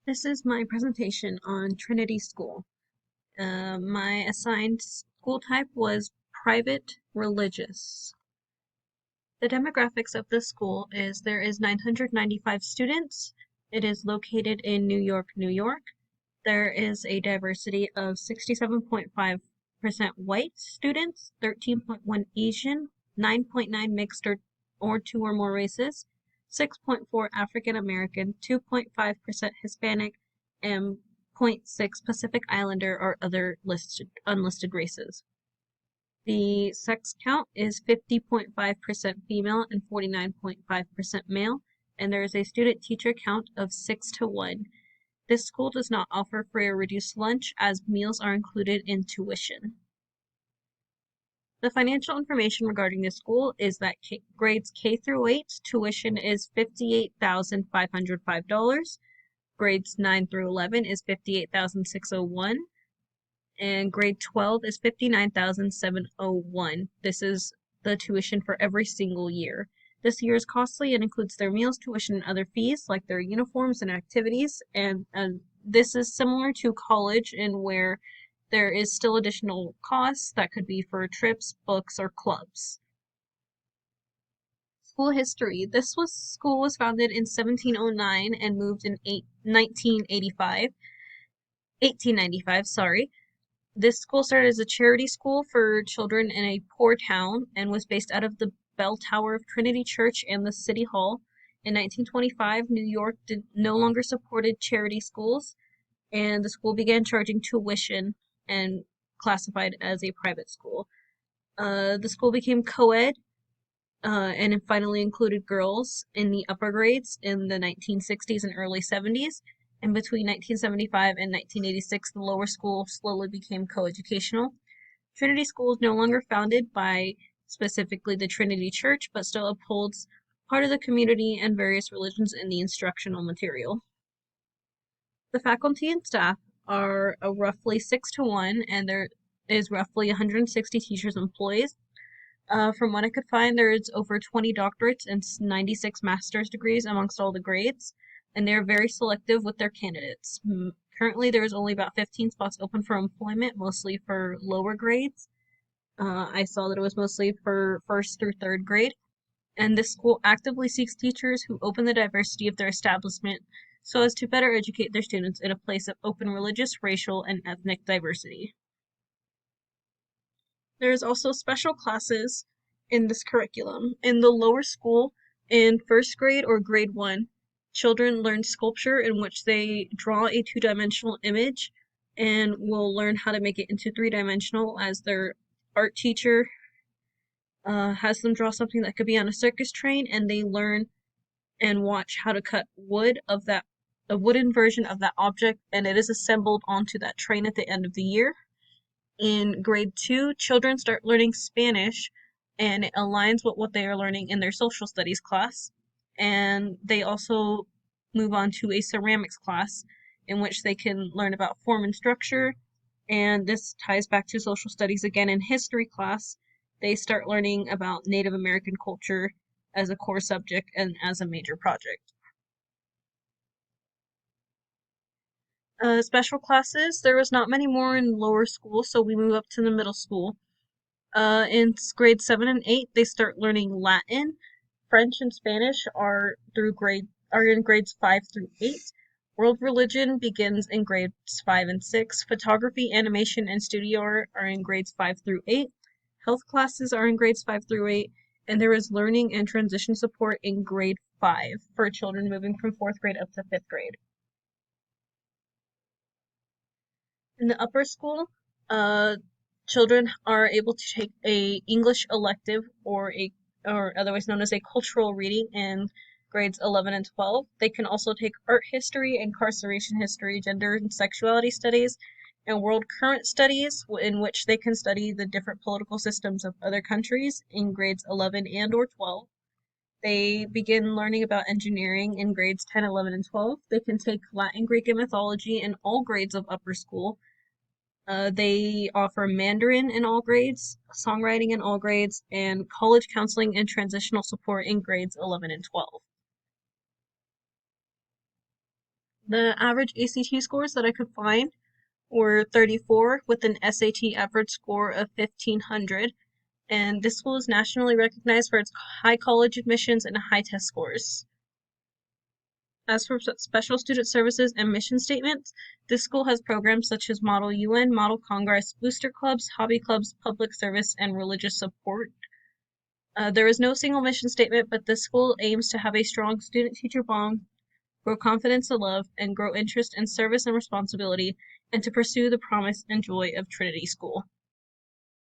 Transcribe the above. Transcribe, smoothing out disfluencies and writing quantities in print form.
This is my presentation on Trinity School. My assigned school type was private religious. The demographics of this school is there is 995 students. It is located in New York, New York. There is a diversity of 67.5% white students, 13.1 Asian, 9.9 mixed or two or more races, 6.4 African American, 2.5% Hispanic, and zero point 0.6 Pacific Islander or other unlisted races. The sex count is 50.5% female and 49.5% male, and there is a student teacher count of 6 to 1. This school does not offer free or reduced lunch as meals are included in tuition. The financial information regarding this school is that grades K through 8 tuition is $58,505. Grades 9 through 11 is $58,601. And grade 12 is $59,701. This is the tuition for every single year. This year is costly and includes their meals, tuition, and other fees like their uniforms and activities. And this is similar to college in where there is still additional costs that could be for trips, books, or clubs. School history. This school was founded in 1709 and moved in 1895, sorry. This school started as a charity school for children in a poor town and was based out of the bell tower of Trinity Church and the City Hall. In 1925, New York no longer supported charity schools, and the school began charging tuition and classified as a private school. The school became co-ed, and it finally included girls in the upper grades in the 1960s and early 70s. And between 1975 and 1986, the lower school slowly became coeducational. Trinity School is no longer founded by specifically the Trinity Church, but still upholds part of the community and various religions in the instructional material. The faculty and staff are roughly 6 to 1, and there is roughly 160 teachers and employees. From what I could find, there's over 20 doctorates and 96 master's degrees amongst all the grades, and they're very selective with their candidates. Currently, there's only about 15 spots open for employment, mostly for lower grades. I saw that it was mostly for first through third grade, and this school actively seeks teachers who open the diversity of their establishment so as to better educate their students in a place of open religious, racial, and ethnic diversity. There is also special classes in this curriculum. In the lower school, in first grade or grade 1, children learn sculpture in which they draw a two-dimensional image and will learn how to make it into three-dimensional as their art teacher has them draw something that could be on a circus train, and they learn and watch how to cut wood of a wooden version of that object, and it is assembled onto that train at the end of the year. In grade 2, children start learning Spanish, and it aligns with what they are learning in their social studies class. And they also move on to a ceramics class in which they can learn about form and structure. And this ties back to social studies again in history class. They start learning about Native American culture as a core subject and as a major project. Special classes, there was not many more in lower school, so we move up to the middle school. In grades 7 and 8, they start learning Latin. French and Spanish are in grades 5 through 8. World religion begins in grades 5 and 6. Photography, animation, and studio art are in grades 5 through 8. Health classes are in grades 5 through 8, and there is learning and transition support in grade 5 for children moving from 4th grade up to 5th grade. In the upper school, children are able to take a English elective or otherwise known as a cultural reading in grades 11 and 12. They can also take art history, incarceration history, gender and sexuality studies, and world current studies, in which they can study the different political systems of other countries in grades 11 and or 12. They begin learning about engineering in grades 10, 11, and 12. They can take Latin, Greek, and mythology in all grades of upper school. They offer Mandarin in all grades, songwriting in all grades, and college counseling and transitional support in grades 11 and 12. The average ACT scores that I could find were 34 with an SAT average score of 1500, and this school is nationally recognized for its high college admissions and high test scores. As for special student services and mission statements, this school has programs such as Model UN, Model Congress, booster clubs, hobby clubs, public service, and religious support. There is no single mission statement, but this school aims to have a strong student-teacher bond, grow confidence and love, and grow interest in service and responsibility, and to pursue the promise and joy of Trinity School.